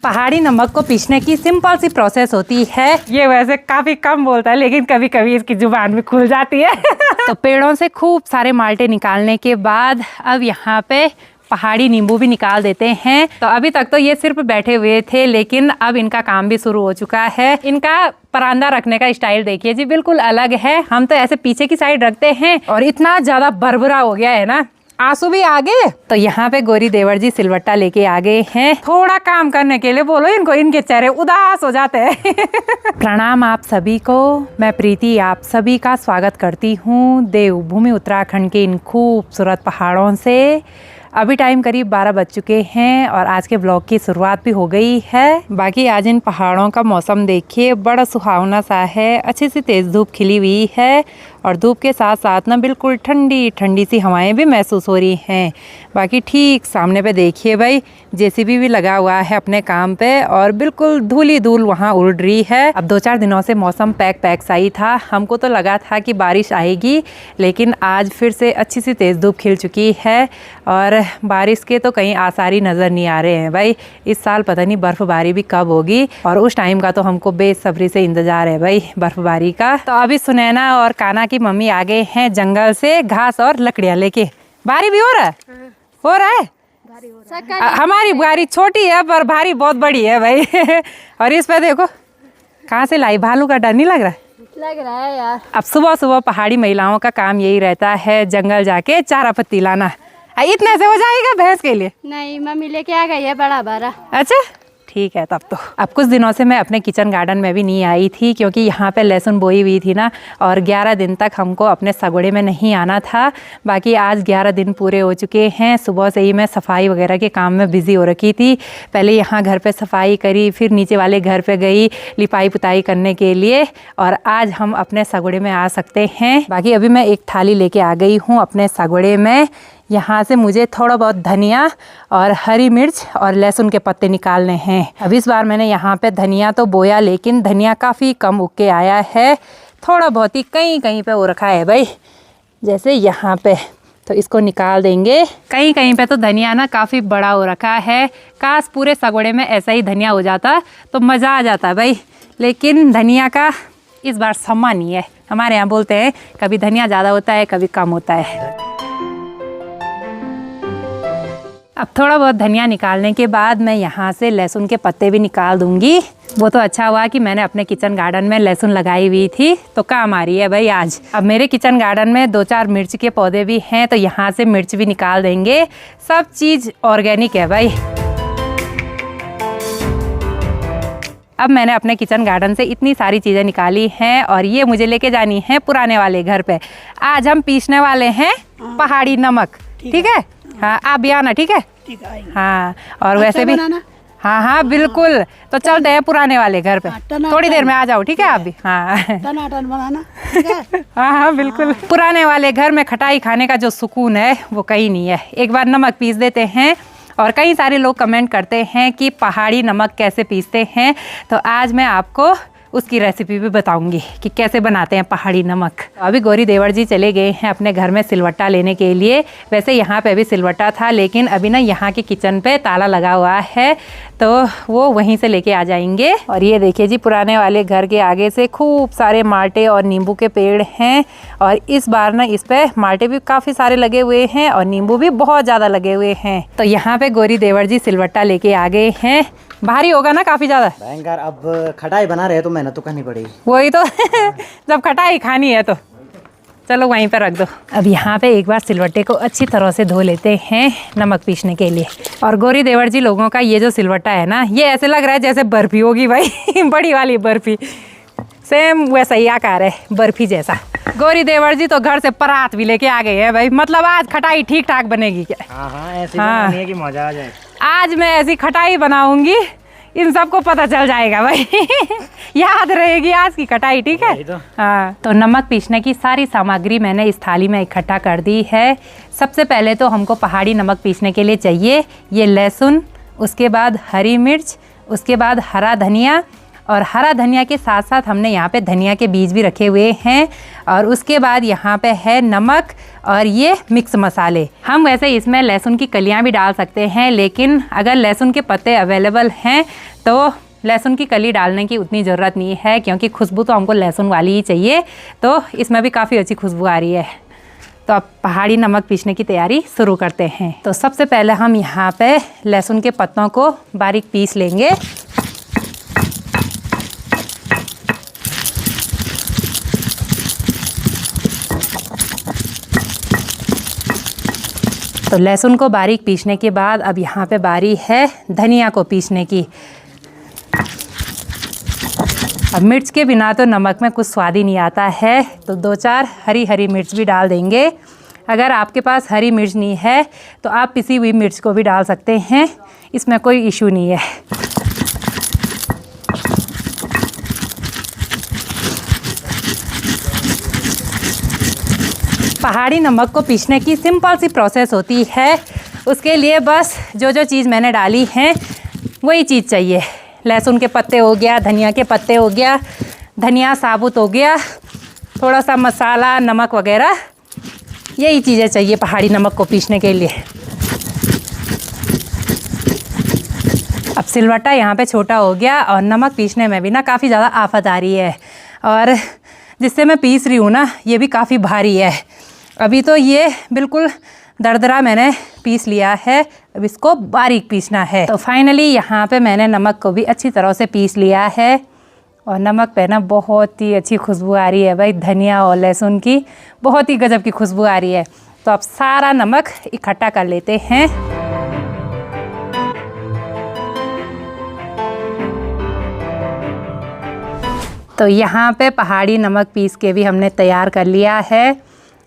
पहाड़ी नमक को पीसने की सिंपल सी प्रोसेस होती है। ये वैसे काफ़ी कम बोलता है लेकिन कभी कभी इसकी जुबान भी खुल जाती है। तो पेड़ों से खूब सारे माल्टे निकालने के बाद अब यहाँ पे पहाड़ी नींबू भी निकाल देते हैं। तो अभी तक तो ये सिर्फ बैठे हुए थे लेकिन अब इनका काम भी शुरू हो चुका है। इनका परांदा रखने का स्टाइल देखिए जी, बिल्कुल अलग है। हम तो ऐसे पीछे की साइड रखते हैं और इतना ज़्यादा भरभरा हो गया है ना, आंसू भी आ गए। तो यहाँ पे गौरी देवर जी सिलवट्टा लेके आ गए हैं थोड़ा काम करने के लिए। बोलो इनको, इनके चेहरे उदास हो जाते हैं। प्रणाम आप सभी को, मैं प्रीति आप सभी का स्वागत करती हूँ देवभूमि उत्तराखंड के इन खूबसूरत पहाड़ों से। अभी टाइम करीब 12 बज चुके हैं और आज के ब्लॉग की शुरुआत भी हो गई है। बाकी आज इन पहाड़ों का मौसम देखिए, बड़ा सुहावना सा है। अच्छी सी तेज़ धूप खिली हुई है और धूप के साथ साथ ना बिल्कुल ठंडी ठंडी सी हवाएं भी महसूस हो रही हैं। बाकी ठीक सामने पे देखिए भाई, जेसीबी भी लगा हुआ है अपने काम पे और बिल्कुल धूली धूल वहाँ उड़ रही है। अब 2-4 दिनों से मौसम पैक सा ही था। हमको तो लगा था कि बारिश आएगी लेकिन आज फिर से अच्छी सी तेज़ धूप खिल चुकी है और बारिश के तो कहीं आसार ही नज़र नहीं आ रहे हैं भाई। इस साल पता नहीं बर्फ़बारी भी कब होगी और उस टाइम का तो हमको बेसब्री से इंतज़ार है भाई बर्फ़बारी का। तो अभी सुनैना और काना की मम्मी आ गए हैं जंगल से घास और लकड़ियाँ लेके। बारी भी हो रहा है? हो रहा है। हमारी बारी छोटी है पर भारी बहुत बड़ी है भाई। और इस पे देखो कहाँ से लाई, भालू का डर नहीं लग रहा है? लग रहा है यार। अब सुबह सुबह पहाड़ी महिलाओं का काम यही रहता है, जंगल जाके चारा पत्ती लाना। इतने से हो जाएगा भैंस के लिए? नहीं, मम्मी लेके आ गई है बड़ा बड़ा। अच्छा ठीक है तब तो। अब कुछ दिनों से मैं अपने किचन गार्डन में भी नहीं आई थी क्योंकि यहाँ पे लहसुन बोई हुई थी ना और 11 दिन तक हमको अपने सगोड़े में नहीं आना था। बाकी आज 11 दिन पूरे हो चुके हैं। सुबह से ही मैं सफाई वगैरह के काम में बिज़ी हो रखी थी। पहले यहाँ घर पे सफाई करी, फिर नीचे वाले घर पे गई लिपाई पुताई करने के लिए और आज हम अपने सगोड़े में आ सकते हैं। बाकी अभी मैं एक थाली लेके आ गई हूँ अपने सगोड़े में। यहाँ से मुझे थोड़ा बहुत धनिया और हरी मिर्च और लहसुन के पत्ते निकालने हैं। अब इस बार मैंने यहाँ पे धनिया तो बोया लेकिन धनिया काफ़ी कम उग के आया है। थोड़ा बहुत ही कहीं कहीं पे हो रखा है भाई, जैसे यहाँ पे। तो इसको निकाल देंगे। कहीं कहीं पे तो धनिया ना काफ़ी बड़ा हो रखा है। काश पूरे सगोड़े में ऐसा ही धनिया हो जाता तो मज़ा आ जाता भाई, लेकिन धनिया का इस बार सम्मान नहीं है। हमारे यहाँ बोलते हैं कभी धनिया ज़्यादा होता है कभी कम होता है। अब थोड़ा बहुत धनिया निकालने के बाद मैं यहाँ से लहसुन के पत्ते भी निकाल दूँगी। वो तो अच्छा हुआ कि मैंने अपने किचन गार्डन में लहसुन लगाई हुई थी तो काम आ रही है भाई आज। अब मेरे किचन गार्डन में 2-4 मिर्च के पौधे भी हैं तो यहाँ से मिर्च भी निकाल देंगे। सब चीज़ ऑर्गेनिक है भाई। अब मैंने अपने किचन गार्डन से इतनी सारी चीज़ें निकाली हैं और ये मुझे लेके जानी है पुराने वाले घर पे। आज हम पीसने वाले हैं पहाड़ी नमक, ठीक है? हाँ आप भी आना, ठीक है? हाँ और वैसे भी हाँ बिल्कुल। तो चलते हैं पुराने वाले घर पे, थोड़ी देर में आ जाओ, ठीक है? आप भी हाँ बनाना। हाँ बिल्कुल। पुराने वाले घर में खटाई खाने का जो सुकून है वो कहीं नहीं है। एक बार नमक पीस देते हैं और कई सारे लोग कमेंट करते हैं कि पहाड़ी नमक कैसे पीसते हैं, तो आज मैं आपको उसकी रेसिपी भी बताऊंगी कि कैसे बनाते हैं पहाड़ी नमक। अभी गौरी देवर जी चले गए हैं अपने घर में सिलवट्टा लेने के लिए। वैसे यहाँ पे भी सिलवट्टा था लेकिन अभी ना यहाँ के किचन पे ताला लगा हुआ है तो वो वहीं से लेके आ जाएंगे। और ये देखिए जी, पुराने वाले घर के आगे से खूब सारे माल्टे और नींबू के पेड़ हैं और इस बार ना इस पे माल्टे भी काफ़ी सारे लगे हुए हैं और नींबू भी बहुत ज़्यादा लगे हुए हैं। तो यहाँ पे गौरी देवर जी सिलवट्टा लेके आ गए हैं। भारी होगा ना काफ़ी ज़्यादा भयंकर। अब खटाई बना रहे हैं तो मेहनत तो करनी पड़ेगी। वही तो जब खटाई खानी है तो चलो वहीं पर रख दो। अब यहाँ पे एक बार सिलवट्टे को अच्छी तरह से धो लेते हैं नमक पीसने के लिए। और गौरी देवर जी लोगों का ये जो सिलवट्टा है ना, ये ऐसे लग रहा है जैसे बर्फ़ी होगी भाई। बड़ी वाली बर्फ़ी, सेम वैसा ही आकार है बर्फ़ी जैसा। गौरी देवर जी तो घर से परात भी लेके आ गए हैं भाई। मतलब आज खटाई ठीक ठाक बनेगी क्या? हाँ ऐसी बनानी है कि मजा आ जाए। आज मैं ऐसी खटाई बनाऊंगी इन सबको पता चल जाएगा भाई। याद रहेगी आज की खटाई, ठीक है? तो। हाँ तो नमक पीसने की सारी सामग्री मैंने इस थाली में इकट्ठा कर दी है। सबसे पहले तो हमको पहाड़ी नमक पीसने के लिए चाहिए ये लहसुन, उसके बाद हरी मिर्च, उसके बाद हरा धनिया और हरा धनिया के साथ साथ हमने यहाँ पे धनिया के बीज भी रखे हुए हैं। और उसके बाद यहाँ पे है नमक और ये मिक्स मसाले। हम वैसे इसमें लहसुन की कलियाँ भी डाल सकते हैं, लेकिन अगर लहसुन के पत्ते अवेलेबल हैं तो लहसुन की कली डालने की उतनी ज़रूरत नहीं है, क्योंकि खुशबू तो हमको लहसुन वाली ही चाहिए। तो इसमें भी काफ़ी अच्छी खुशबू आ रही है। तो अब पहाड़ी नमक पीसने की तैयारी शुरू करते हैं। तो सबसे पहले हम यहाँ पे लहसुन के पत्तों को बारीक पीस लेंगे। तो लहसुन को बारीक पीसने के बाद अब यहाँ पे बारी है धनिया को पीसने की। अब मिर्च के बिना तो नमक में कुछ स्वाद ही नहीं आता है, तो 2-4 हरी मिर्च भी डाल देंगे। अगर आपके पास हरी मिर्च नहीं है तो आप पिसी हुई मिर्च को भी डाल सकते हैं, इसमें कोई इशू नहीं है। पहाड़ी नमक को पीसने की सिंपल सी प्रोसेस होती है। उसके लिए बस जो चीज़ मैंने डाली है वही चीज़ चाहिए। लहसुन के पत्ते हो गया, धनिया के पत्ते हो गया, धनिया साबुत हो गया, थोड़ा सा मसाला, नमक वगैरह, यही चीज़ें चाहिए पहाड़ी नमक को पीसने के लिए। अब सिलवट्टा यहाँ पे छोटा हो गया और नमक पीसने में भी ना काफ़ी ज़्यादा आफत आ रही है, और जिससे मैं पीस रही हूँ ना ये भी काफ़ी भारी है। अभी तो ये बिल्कुल दरदरा मैंने पीस लिया है, अब इसको बारीक पीसना है। तो फाइनली यहाँ पे मैंने नमक को भी अच्छी तरह से पीस लिया है, और नमक पे ना बहुत ही अच्छी खुशबू आ रही है भाई, धनिया और लहसुन की बहुत ही गजब की खुशबू आ रही है। तो अब सारा नमक इकट्ठा कर लेते हैं। तो यहाँ पे पहाड़ी नमक पीस के भी हमने तैयार कर लिया है।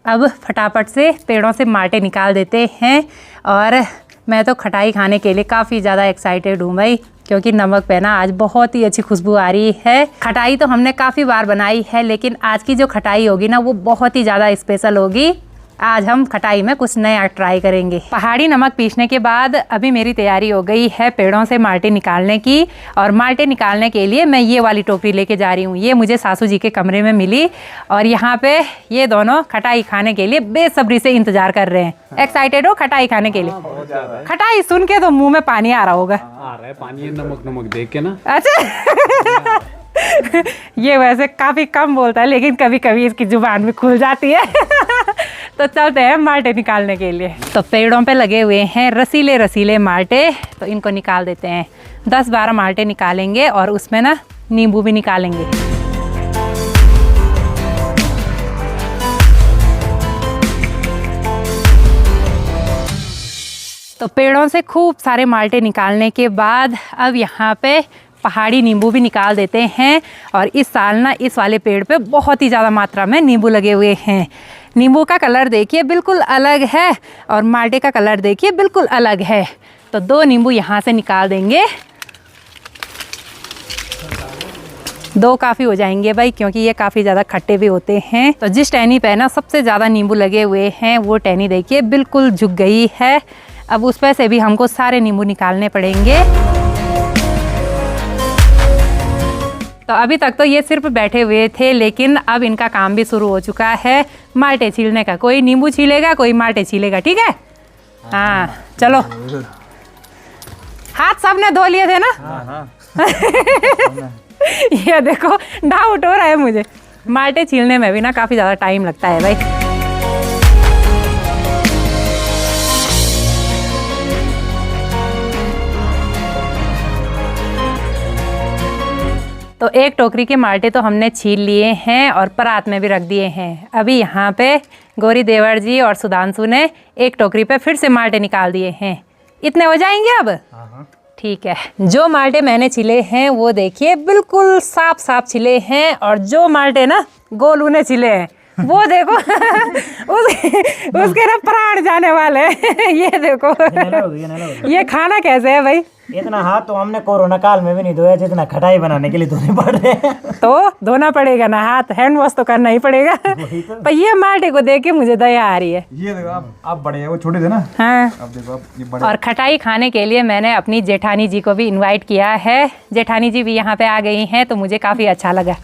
अब फटाफट से पेड़ों से माटे निकाल देते हैं। और मैं तो खटाई खाने के लिए काफ़ी ज़्यादा एक्साइटेड हूँ भाई, क्योंकि नमक पे ना आज बहुत ही अच्छी खुशबू आ रही है। खटाई तो हमने काफ़ी बार बनाई है, लेकिन आज की जो खटाई होगी ना वो बहुत ही ज़्यादा स्पेशल होगी। आज हम खटाई में कुछ नया ट्राई करेंगे। पहाड़ी नमक पीसने के बाद अभी मेरी तैयारी हो गई है पेड़ों से माल्टे निकालने की। और माल्टे निकालने के लिए मैं ये वाली टोकरी लेके जा रही हूँ। ये मुझे सासू जी के कमरे में मिली, और यहाँ पे ये दोनों खटाई खाने के लिए बेसब्री से इंतजार कर रहे हैं। एक्साइटेड हो खटाई खाने के लिए? खटाई सुन के तो मुँह में पानी आ रहा होगा। आ रहा है पानी, नमक देख के ना। अच्छा ये वैसे काफ़ी कम बोलता है, लेकिन कभी कभी इसकी जुबान भी खुल जाती है। तो चलते हैं माल्टे निकालने के लिए। तो पेड़ों पे लगे हुए हैं रसीले रसीले माल्टे, तो इनको निकाल देते हैं। 10-12 माल्टे निकालेंगे और उसमें ना नींबू भी निकालेंगे। तो पेड़ों से खूब सारे माल्टे निकालने के बाद अब यहाँ पे पहाड़ी नींबू भी निकाल देते हैं। और इस साल ना इस वाले पेड़ पे बहुत ही ज़्यादा मात्रा में नींबू लगे हुए हैं। नींबू का कलर देखिए बिल्कुल अलग है, और माल्टे का कलर देखिए बिल्कुल अलग है। तो 2 नींबू यहाँ से निकाल देंगे। 2 काफ़ी हो जाएंगे भाई, क्योंकि ये काफ़ी ज़्यादा खट्टे भी होते हैं। तो जिस टहनी पे ना सबसे ज़्यादा नींबू लगे हुए हैं वो टहनी देखिए बिल्कुल झुक गई है। अब उस पर से भी हमको सारे नींबू निकालने पड़ेंगे। तो अभी तक तो ये सिर्फ बैठे हुए थे, लेकिन अब इनका काम भी शुरू हो चुका है माल्टे छीलने का। कोई नींबू छीलेगा, कोई माल्टे छीलेगा, ठीक है? हाँ चलो। हाथ सबने धो लिए थे ना? ये देखो डाउट हो रहा है मुझे। माल्टे छीलने में भी ना काफ़ी ज़्यादा टाइम लगता है भाई। तो एक टोकरी के माल्टे तो हमने छील लिए हैं और परात में भी रख दिए हैं। अभी यहाँ पे गौरी देवर जी और सुधांशु ने एक टोकरी पे फिर से माल्टे निकाल दिए हैं। इतने हो जाएंगे अब? ठीक है। जो माल्टे मैंने छिले हैं वो देखिए बिल्कुल साफ साफ छिले हैं, और जो माल्टे ना गोलू ने छिले हैं वो देखो उसके ना प्राण जाने वाले हैं। ये देखो ये खाना कैसे है भाई? इतना हाथ तो हमने कोरोना काल में भी नहीं धोया जितना खटाई बनाने के लिए धोने पड़ रहे हैं। तो धोना पड़ेगा ना हाथ, हैंड वॉश तो करना ही पड़ेगा। पर ये माल्टे को देख के मुझे दया आ रही है। ये देखो आप बड़े हैं, वो छोटे थे ना। हाँ, अब देखो आप ये बड़े। और खटाई खाने के लिए मैंने अपनी जेठानी जी को भी इनवाइट किया है। जेठानी जी भी यहाँ पे आ गई हैं तो मुझे काफ़ी अच्छा लगा।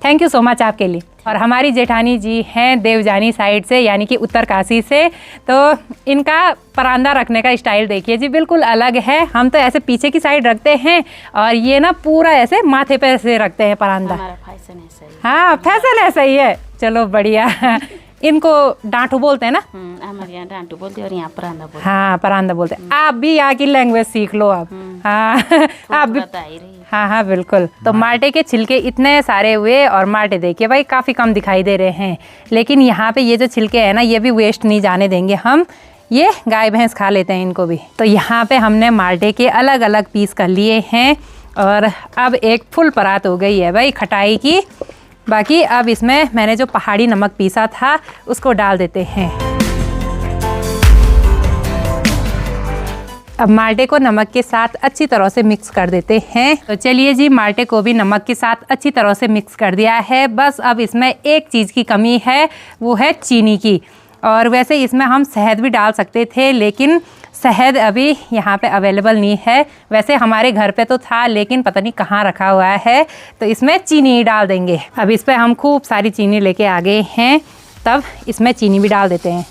थैंक यू सो मच आपके लिए। और हमारी जेठानी जी हैं देवजानी साइड से, यानी कि उत्तरकाशी से। तो इनका परांदा रखने का स्टाइल देखिए जी, बिल्कुल अलग है। हम तो ऐसे पीछे की साइड रखते हैं और ये ना पूरा ऐसे माथे पे से रखते हैं परांदा। हमारा फैशन ऐसा ही। हाँ, फैशन ऐसा ही है। चलो बढ़िया। इनको डांटू बोलते हैं ना? हमारे यहाँ डांटू बोलते हैं और यहाँ परांदा बोलते हाँ, परांदा बोलते हैं। आप भी यहाँ की लैंग्वेज सीख लो आप। हाँ आप भी। बता ही रही है। हाँ हाँ बिल्कुल। तो माल्टे के छिलके इतने सारे हुए और माल्टे देखिए भाई काफ़ी कम दिखाई दे रहे हैं, लेकिन यहाँ पे ये जो छिलके हैं ना ये भी वेस्ट नहीं जाने देंगे हम। ये गाय भैंस खा लेते हैं इनको भी। तो यहाँ पे हमने माल्टे के अलग अलग पीस कर लिए हैं और अब एक फुल परात हो गई है भाई खटाई की। बाकी अब इसमें मैंने जो पहाड़ी नमक पीसा था उसको डाल देते हैं। अब माल्टे को नमक के साथ अच्छी तरह से मिक्स कर देते हैं। तो चलिए जी, माल्टे को भी नमक के साथ अच्छी तरह से मिक्स कर दिया है। बस अब इसमें एक चीज़ की कमी है, वो है चीनी की। और वैसे इसमें हम शहद भी डाल सकते थे, लेकिन शहद अभी यहाँ पे अवेलेबल नहीं है। वैसे हमारे घर पे तो था, लेकिन पता नहीं कहाँ रखा हुआ है। तो इसमें चीनी ही डाल देंगे। अब इस पर हम खूब सारी चीनी लेके आ गए हैं, तब इसमें चीनी भी डाल देते हैं।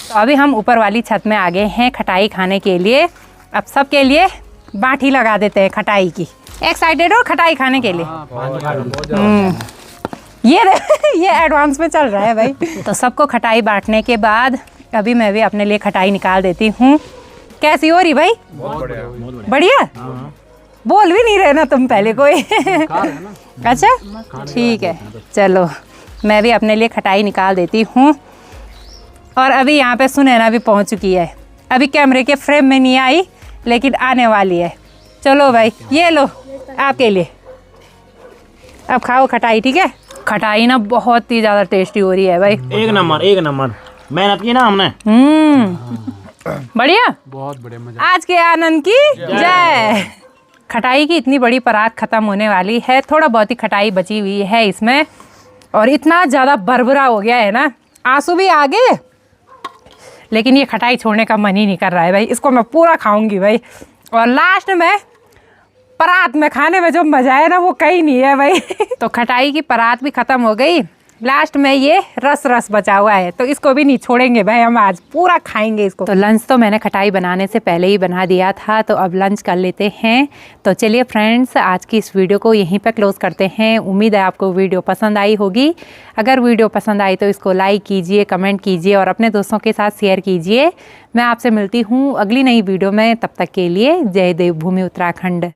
तो अभी हम ऊपर वाली छत में आ गए हैं खटाई खाने के लिए। अब सबके लिए बाटी लगा देते हैं खटाई की। एक्साइटेड हो खटाई खाने के लिए? ये एडवांस में चल रहा है भाई। तो सबको खटाई बांटने के बाद अभी मैं भी अपने लिए खटाई निकाल देती हूँ। कैसी हो रही भाई? बढ़िया। बोल भी नहीं रहे ना तुम पहले कोई। अच्छा ठीक है, चलो मैं भी अपने लिए खटाई निकाल देती हूँ। और अभी यहाँ पे सुनैना भी पहुँच चुकी है। अभी कैमरे के फ्रेम में नहीं आई, लेकिन आने वाली है। चलो भाई, ये लो आपके लिए। अब खाओ खटाई, ठीक है? खटाई ना बहुत ही ज़्यादा टेस्टी हो रही है भाई। एक नंबर मेहनत की ना हमने। बढ़िया, बहुत बढ़िया, मजा। आज के आनंद की जय। खटाई की इतनी बड़ी परात खत्म होने वाली है। थोड़ा बहुत ही खटाई बची हुई है इसमें, और इतना ज़्यादा भरभरा हो गया है ना, आंसू भी आ गए। लेकिन ये खटाई छोड़ने का मन ही नहीं कर रहा है भाई। इसको मैं पूरा खाऊंगी भाई। और लास्ट में परात में खाने में जो मजा है ना, वो कहीं नहीं है भाई। तो खटाई की परात भी खत्म हो गई। लास्ट में ये रस बचा हुआ है, तो इसको भी नहीं छोड़ेंगे भाई, हम आज पूरा खाएंगे इसको। तो लंच तो मैंने खटाई बनाने से पहले ही बना दिया था, तो अब लंच कर लेते हैं। तो चलिए फ्रेंड्स, आज की इस वीडियो को यहीं पर क्लोज़ करते हैं। उम्मीद है आपको वीडियो पसंद आई होगी। अगर वीडियो पसंद आई तो इसको लाइक कीजिए, कमेंट कीजिए और अपने दोस्तों के साथ शेयर कीजिए। मैं आपसे मिलती हूँ अगली नई वीडियो में। तब तक के लिए जय देवभूमि उत्तराखंड।